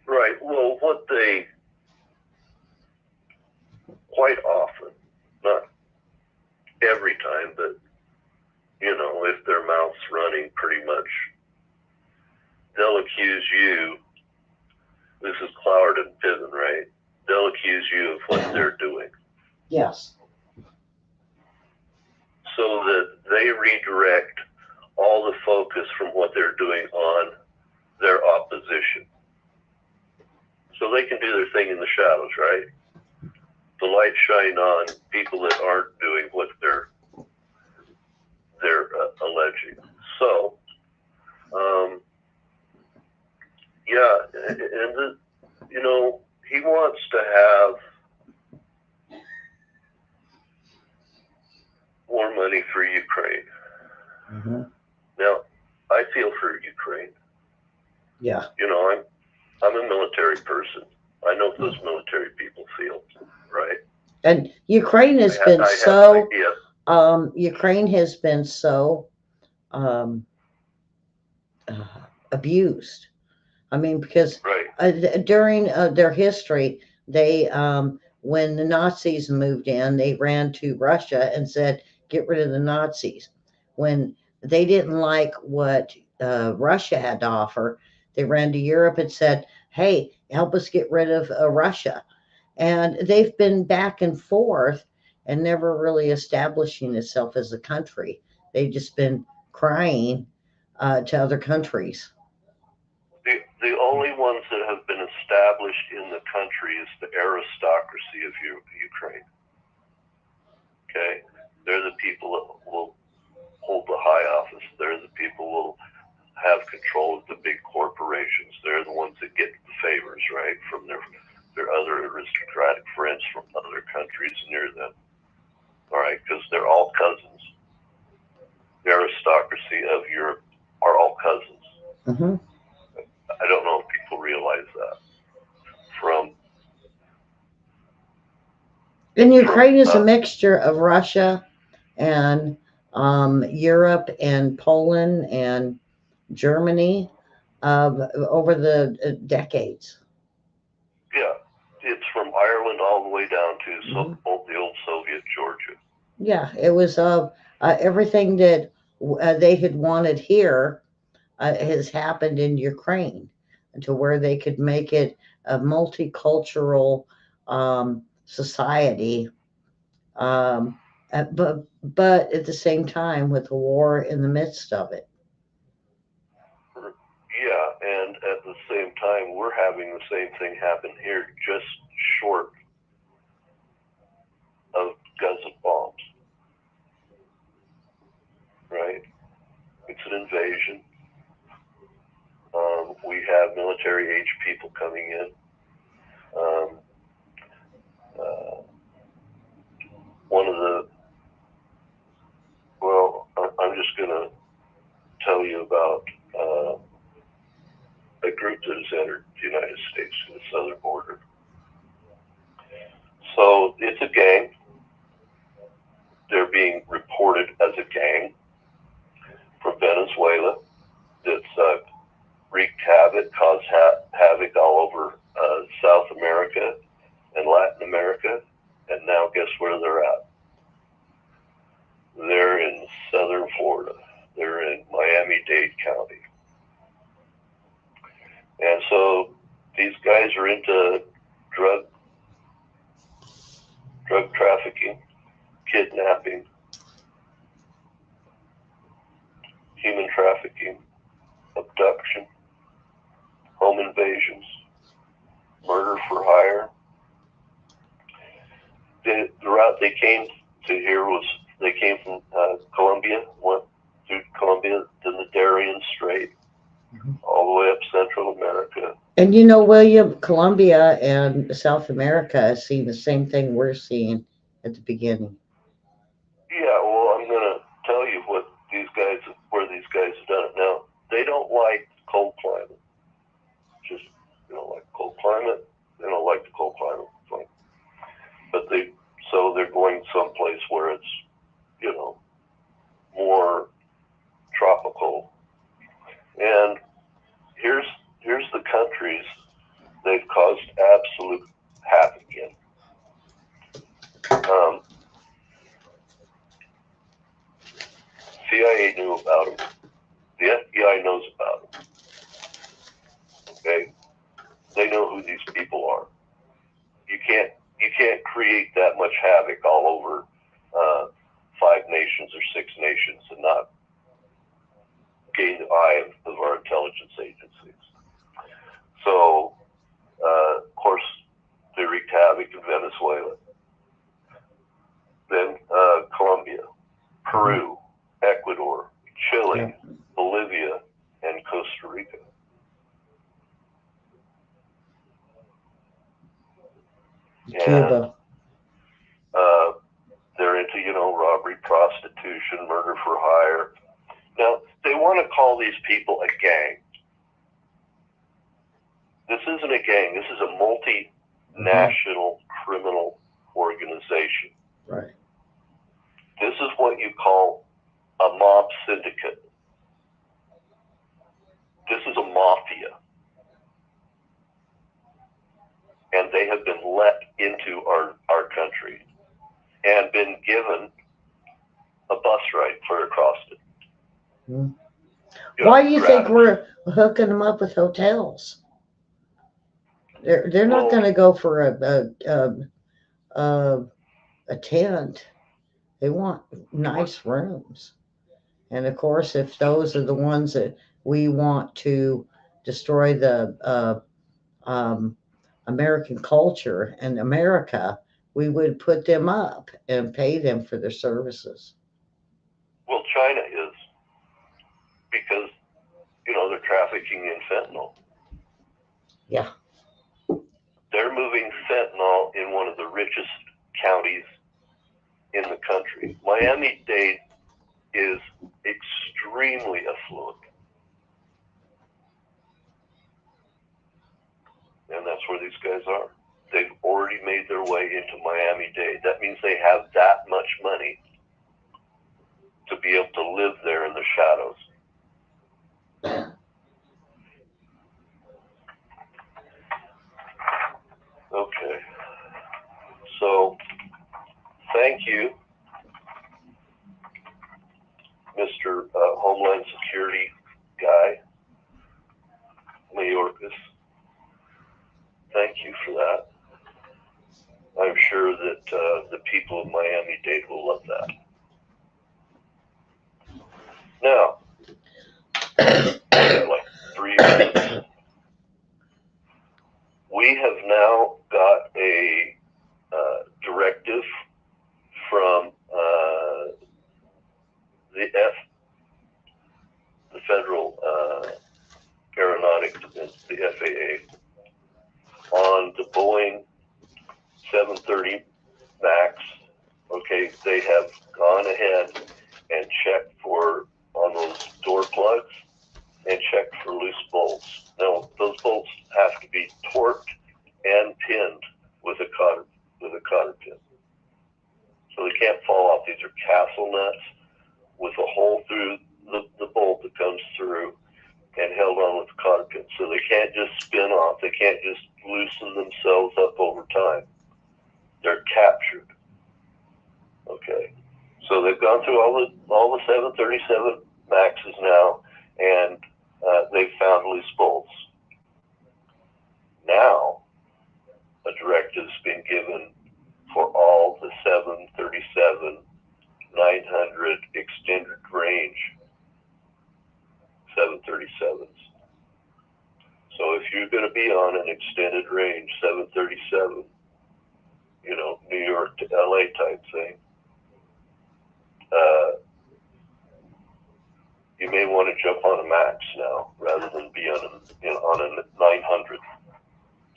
S1: Right. Well, what they quite often, not every time, but if their mouth's running pretty much, they'll accuse you. This is Cloward and Piven, right? They'll accuse you of what they're doing.
S2: Yes.
S1: So that they redirect all the focus from what they're doing on their opposition. So they can do their thing in the shadows, right? The light shine on people that aren't doing what they're alleging. So, yeah, and he wants to have more money for Ukraine.
S2: Mm-hmm.
S1: Now, I feel for Ukraine.
S2: Yeah.
S1: I'm a military person. I know those military people feel, right?
S2: And Ukraine has been so abused. I mean, because during their history, they when the Nazis moved in, they ran to Russia and said, "Get rid of the Nazis." When they didn't like what Russia had to offer, they ran to Europe and said, "Hey, help us get rid of Russia." And they've been back and forth and never really establishing itself as a country. They've just been crying to other countries.
S1: The only ones that have been established in the country is the aristocracy of Ukraine. Okay? They're the people that will hold the high office. They're the people who will have control of the big corporations. They're the ones that get the favors, right, from their other aristocratic friends from other countries near them. All right? Because they're all cousins. The aristocracy of Europe are all cousins.
S2: Mm-hmm.
S1: I don't know if people realize that.
S2: And Ukraine is a mixture of Russia and Europe and Poland and Germany over the decades.
S1: Yeah, it's from Ireland Maryland all the way down to
S2: Mhm.
S1: the old Soviet Georgia.
S2: Yeah, it was everything that they had wanted here has happened in Ukraine, to where they could make it a multicultural society. Um, but at the same time, with the war in the midst of it.
S1: Yeah, and at the same time, we're having the same thing happen here, just short of dozen bombs, right? It's an invasion. We have military age people coming in. Um, uh, one of the, well, I'm just going to tell you about a group that has entered the United States to the southern border. So it's a gang. They're being reported as a gang from Venezuela that's wreaked havoc, caused havoc all over South America and Latin America. And now guess where they're at? They're in southern Florida. They're in Miami-Dade County. And so these guys are into drug trafficking, kidnapping, human trafficking, abduction, home invasions, murder for hire. The route they came to here was they came from Colombia, went through Colombia, then the Darien Strait, all the way up Central America.
S2: And you know, William, Colombia and South America has seen the same thing we're seeing at the beginning.
S1: Yeah, well, I'm going to tell you where these guys have done it. Now, they don't like cold climate. Just, they don't like cold climate. They don't like the cold climate. Fine. But so they're going someplace where it's, more tropical. And here's the countries they've caused absolute havoc in. CIA knew about them. The FBI knows about them. Okay, they know who these people are. You can't create that much havoc all over 5 nations or 6 nations and not gain the eye of our intelligence agencies. So, of course, they wreaked havoc in Venezuela, then Colombia, Peru, Ecuador, Chile, Bolivia, and Costa Rica.
S2: Cuba.
S1: And they're into, robbery, prostitution, murder for hire. Now, they want to call these people a gang. This isn't a gang. This is a multinational criminal organization.
S2: Right.
S1: This is what you call a mob syndicate. This is a mafia. And they have been let into our country and been given a bus ride clear across it.
S2: Why do you think we're hooking them up with hotels? They're not going to go for a tent. They want nice rooms. And of course, if those are the ones that we want to destroy the American culture and America, we would put them up and pay them for their services.
S1: Well, China is, because, they're trafficking in fentanyl.
S2: Yeah.
S1: They're moving fentanyl in one of the richest counties in the country. Miami-Dade is extremely affluent. And that's where these guys are. They've already made their way into Miami-Dade. That means they have that much money to be able to live there in the shadows. Okay. So, thank you, Mr. Homeland Security guy, Mayorkas. Thank you for that. I'm sure that the people of Miami-Dade will love that. Now, like 3 minutes. We have now got a directive from the Federal Aeronautics, the FAA, on the Boeing 730 MAX. Okay, they have gone ahead and checked on those door plugs and checked for loose bolts. Now, those bolts have to be torqued and pinned with a cotter pin. So they can't fall off. These are castle nuts with a hole through the bolt that comes through and held on with a cotter pin. So they can't just spin off. They can't just loosen themselves up over time. They're captured. Okay. So they've gone through all the 737 MAXs now, and they've found loose bolts. Now, a directive's been given for all the 737 900 extended range 737s. So if you're going to be on an extended range 737, New York to LA type thing, you may want to jump on a MAX now rather than be on a 900.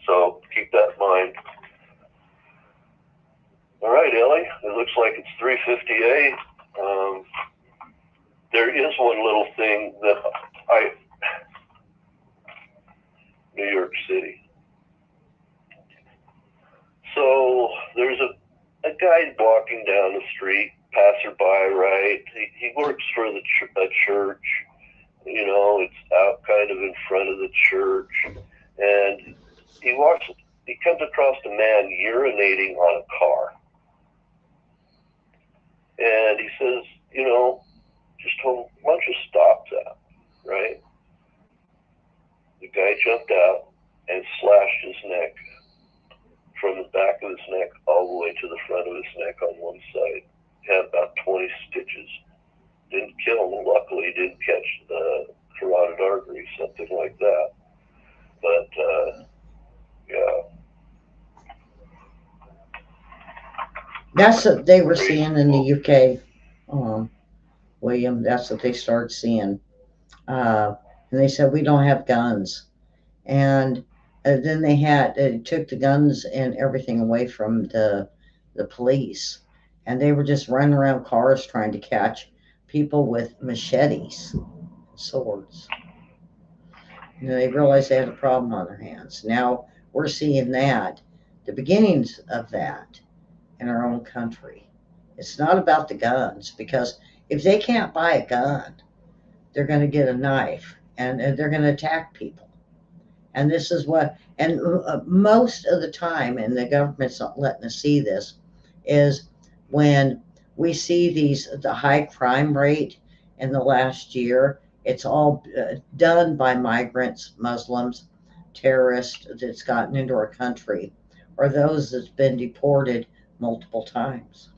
S1: So keep that in mind. All right, Ellie, it looks like it's 3:58. There is one little thing that New York City. So there's a guy walking down the street, passerby, right? He works for a church. It's out kind of in front of the church, and he comes across a man urinating on a car. And he says, just told him, why don't you stop that, right? The guy jumped out and slashed his neck from the back of his neck all the way to the front of his neck on one side. Had about 20 stitches. Didn't kill him. Luckily, didn't catch the carotid artery, something like that. But, yeah.
S2: That's what they were seeing in the UK, William. That's what they started seeing. And they said, we don't have guns. And then they took the guns and everything away from the police. And they were just running around cars trying to catch people with machetes, swords. And they realized they had a problem on their hands. Now we're seeing the beginnings of that in our own country. It's not about the guns, because if they can't buy a gun, they're going to get a knife and they're going to attack people. And this is most of the time, and the government's not letting us see this, is when we see the high crime rate in the last year. It's all done by migrants, Muslims, terrorists that's gotten into our country, or those that's been deported multiple times.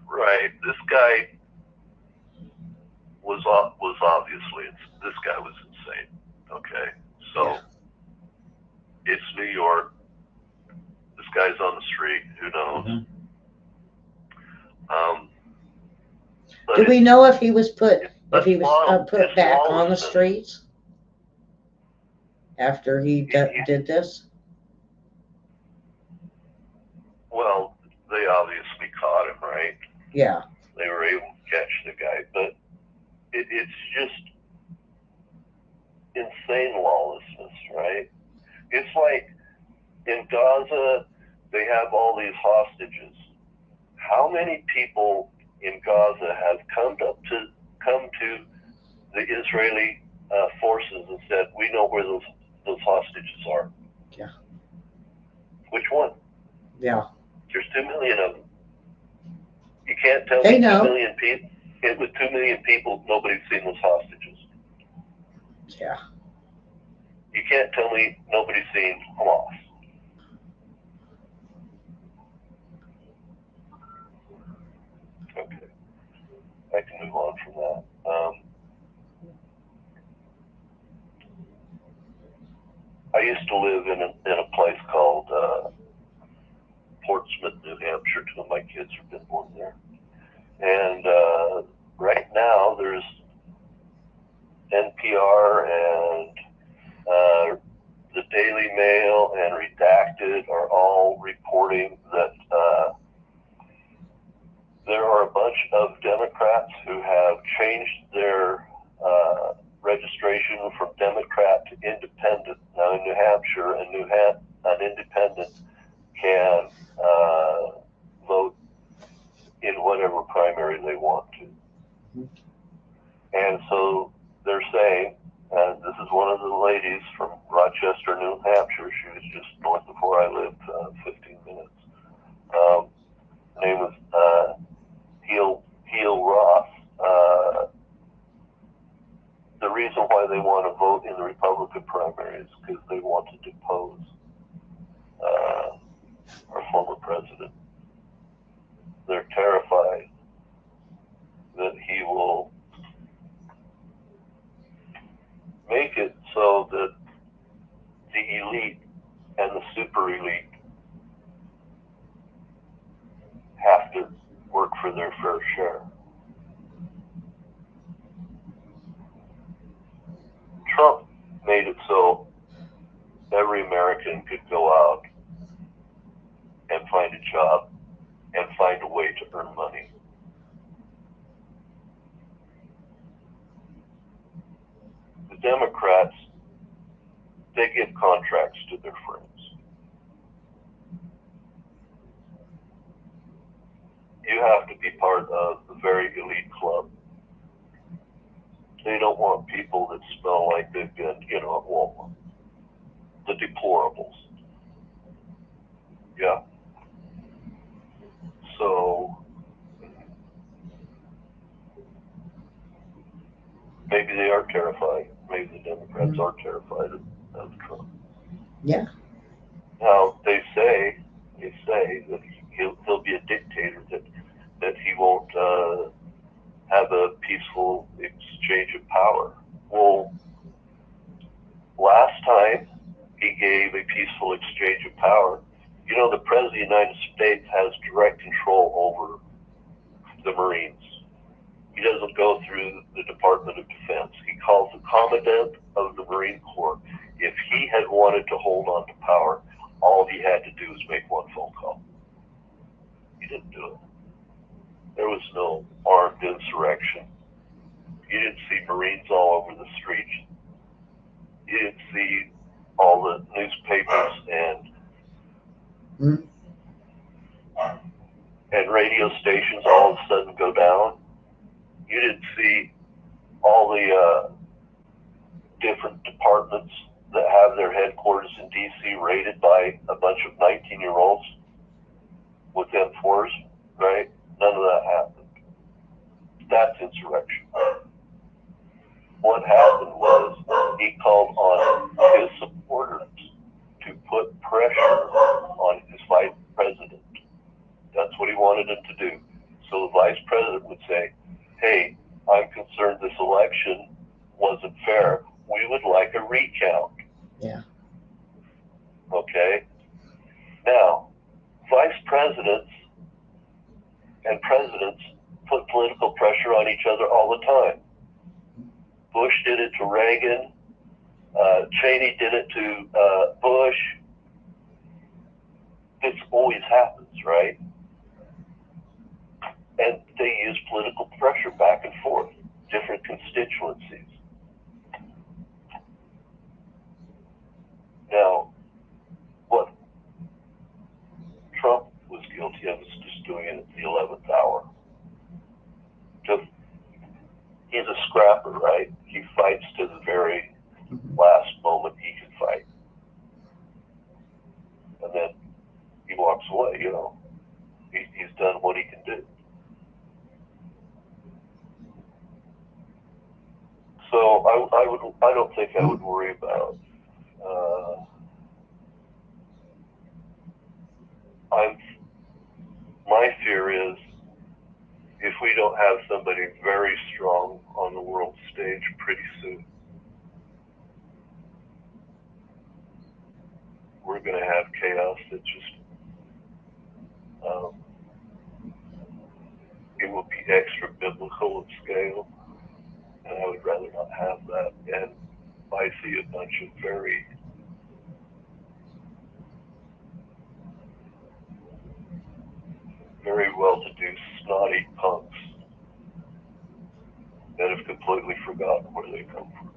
S1: Right. This guy was obviously, this guy was insane. Okay. So
S2: Yeah.
S1: It's New York. This guy's on the street. Who knows?
S2: Mm-hmm.
S1: Do
S2: we know if he was put back on the streets after he did this?
S1: Well, they obviously caught him, right?
S2: Yeah.
S1: They were able to catch the guy, but it's just insane lawlessness, right? It's like in Gaza, they have all these hostages. How many people in Gaza have come to the Israeli forces and said, "We know where those hostages are"?
S2: Yeah.
S1: Which one?
S2: Yeah.
S1: There's 2 million of them. You can't tell
S2: They
S1: me 2
S2: know.
S1: million people. With 2 million people, nobody's seen those hostages.
S2: Yeah.
S1: You can't tell me nobody's seen Hamas. Okay, I can move on from that. I used to live in a place called Portsmouth, New Hampshire. 2 of my kids have been born there. And right now there's NPR and the Daily Mail and Redacted are all reporting that there are a bunch of Democrats who have changed their registration from Democrat to Independent. Now in New Hampshire, an independent can vote in whatever primary they want to. And so they're saying, this is one of the ladies from Rochester, New Hampshire. She was just north of where I lived, 15 minutes. Her name was Ell Ross. The reason why they want to vote in the Republican primary is because they want to depose our former president. They're terrified that he will make it so that the elite and the super elite have to work for their fair share. Trump made it so every American could go out and find a job and find a way to earn money. The Democrats, they give contracts to their friends. You have to be part of the very elite club. They don't want people that smell like they've been, at Walmart. The deplorables. Yeah. So maybe they are terrified. Maybe the Democrats are terrified of Trump.
S2: Yeah.
S1: Now they say that he'll be a dictator, that he won't have a peaceful exchange of power. Well, last time he gave a peaceful exchange of power, the President of the United States has direct control over the Marines. He doesn't go through the Department of Defense. He calls the Commandant of the Marine Corps. If he had wanted to hold on to power, all he had to do was make one phone call. He didn't do it. There was no armed insurrection. You didn't see Marines all over the streets. You didn't see all the newspapers and radio stations all of a sudden go down. You didn't see all the different departments that have their headquarters in D.C. raided by a bunch of 19-year-olds with M4s, right? None of that happened. That's insurrection. What happened was he called on his supporters to put pressure on his vice president. That's what he wanted him to do. So the vice president would say, hey, I'm concerned this election wasn't fair. We would like a recount.
S2: Yeah.
S1: Okay? Now, vice presidents and presidents put political pressure on each other all the time. Bush did it to Reagan. Cheney did it to Bush. This always happens, right? And they use political pressure back and forth, different constituencies. Now, what Trump was guilty of is just doing it at the 11th hour. Just, he's a scrapper, right? He fights to the very last moment he can fight. And then he walks away. think I would worry about. My fear is if we don't have somebody very strong on the world stage pretty soon, we're going to have chaos that just, it will be extra biblical of scale, and I would rather not have that. And I see a bunch of very well-to-do, snotty punks that have completely forgotten where they come from.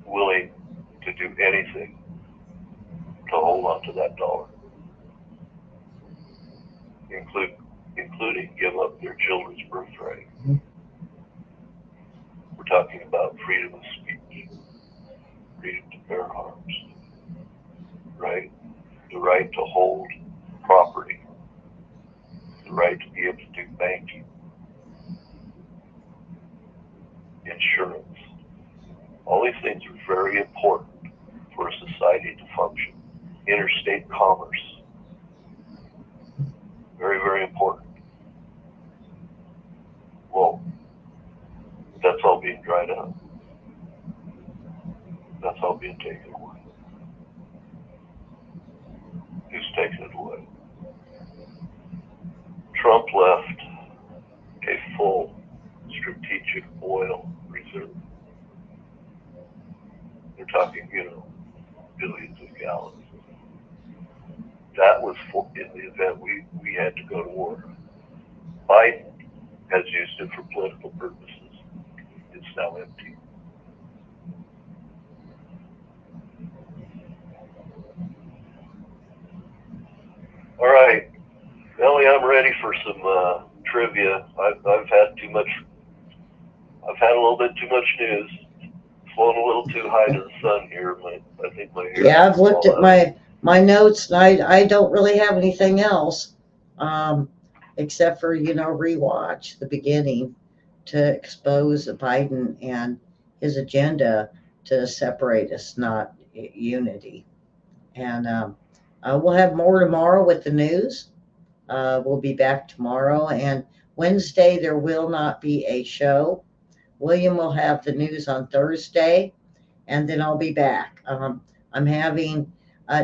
S1: Willing to do anything to hold on to that dollar, including give up their children's birthright. We're talking about freedom of speech, freedom to bear arms, right? The right to hold property, the right to be able to do banking, insurance. All these things are very important for a society to function. Interstate commerce, very, very important. Well, that's all being dried up. That's all being taken away. Who's taking it away? Trump left a full strategic oil reserve. They're talking, billions of gallons. That was in the event we had to go to war. Biden has used it for political purposes. It's now empty. All right, Ellie, I'm ready for some trivia. I've had too much. I've had a little bit too much news. Flown a little too high to the sun here. I think my hair.
S2: Yeah, I've looked at my notes, and I don't really have anything else, except for rewatch the beginning to expose Biden and his agenda to separate us, not unity. And we'll have more tomorrow with the news. We'll be back tomorrow, and Wednesday there will not be a show. William will have the news on Thursday, and then I'll be back. I'm having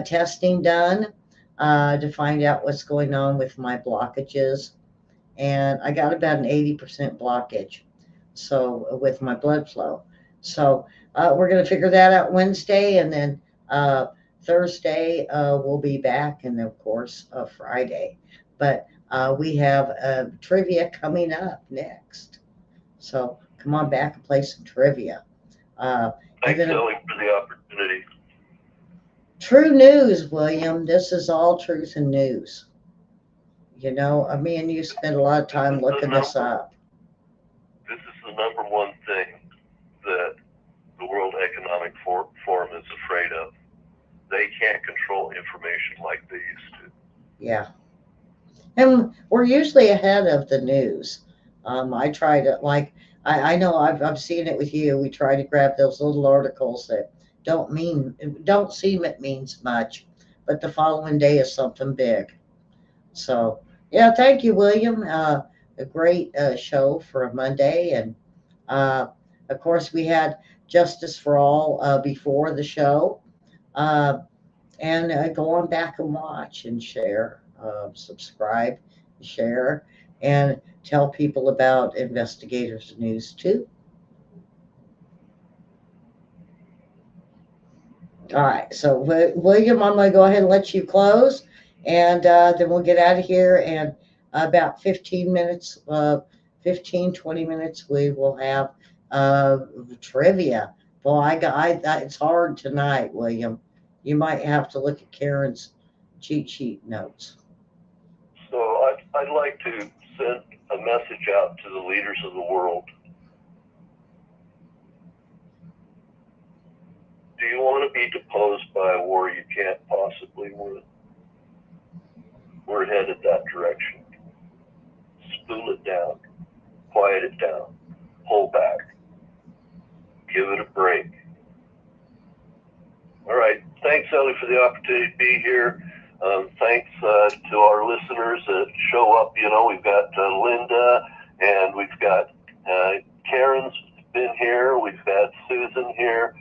S2: testing done to find out what's going on with my blockages, and I got about an 80% blockage, so with my blood flow. So we're going to figure that out Wednesday, and then Thursday we'll be back, and then of course Friday. But we have trivia coming up next, so come on back and play some trivia.
S1: Thanks, Ellie, for the opportunity.
S2: True news, William. This is all truth and news. Me and you spent a lot of time looking this up.
S1: This is the number one thing that the World Economic Forum is afraid of. They can't control information like they used to.
S2: Yeah. And we're usually ahead of the news. I try to, I know I've seen it with you. We try to grab those little articles that don't seem it means much, but the following day is something big. So, yeah, thank you, William. A great show for a Monday. And, of course, we had Justice for All before the show. And go on back and watch and share, subscribe, share, and tell people about Investigators News too. All right, so William, I'm going to go ahead and let you close, and then we'll get out of here. And about 15 minutes, 20 minutes, we will have trivia. Well, it's hard tonight, William. You might have to look at Karen's cheat sheet notes.
S1: So I'd like to send a message out to the leaders of the world. Do you want to be deposed by a war you can't possibly win? We're headed that direction. Spool it down. Quiet it down. pull back. Give it a break. All right. Thanks, Ellie, for the opportunity to be here. Thanks to our listeners that show up. You know, we've got Linda, and we've got Karen's been here. We've got Susan here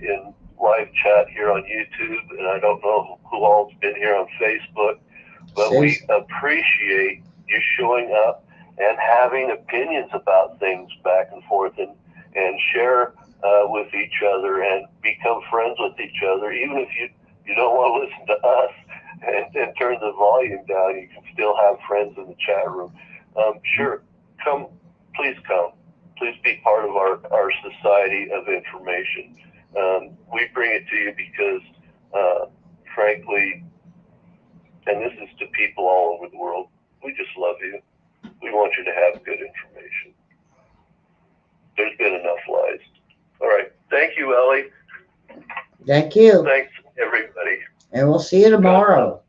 S1: in live chat here on YouTube, and I don't know who all's been here on Facebook, but we appreciate you showing up and having opinions about things back and forth, and share with each other and become friends with each other. Even if you don't want to listen to us and turn the volume down, you can still have friends in the chat room. Sure, please come. Please be part of our society of information. We bring it to you because, frankly, and this is to people all over the world, we just love you. We want you to have good information. There's been enough lies. All right. Thank you, Ellie.
S2: Thank you.
S1: Thanks, everybody.
S2: And we'll see you tomorrow.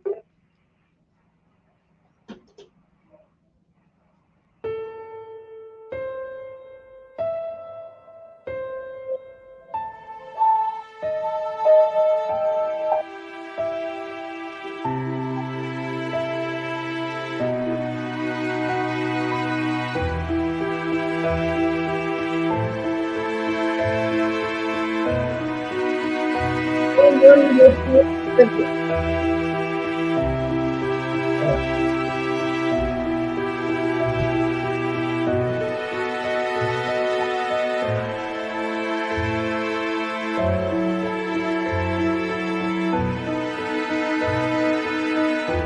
S3: Thank you.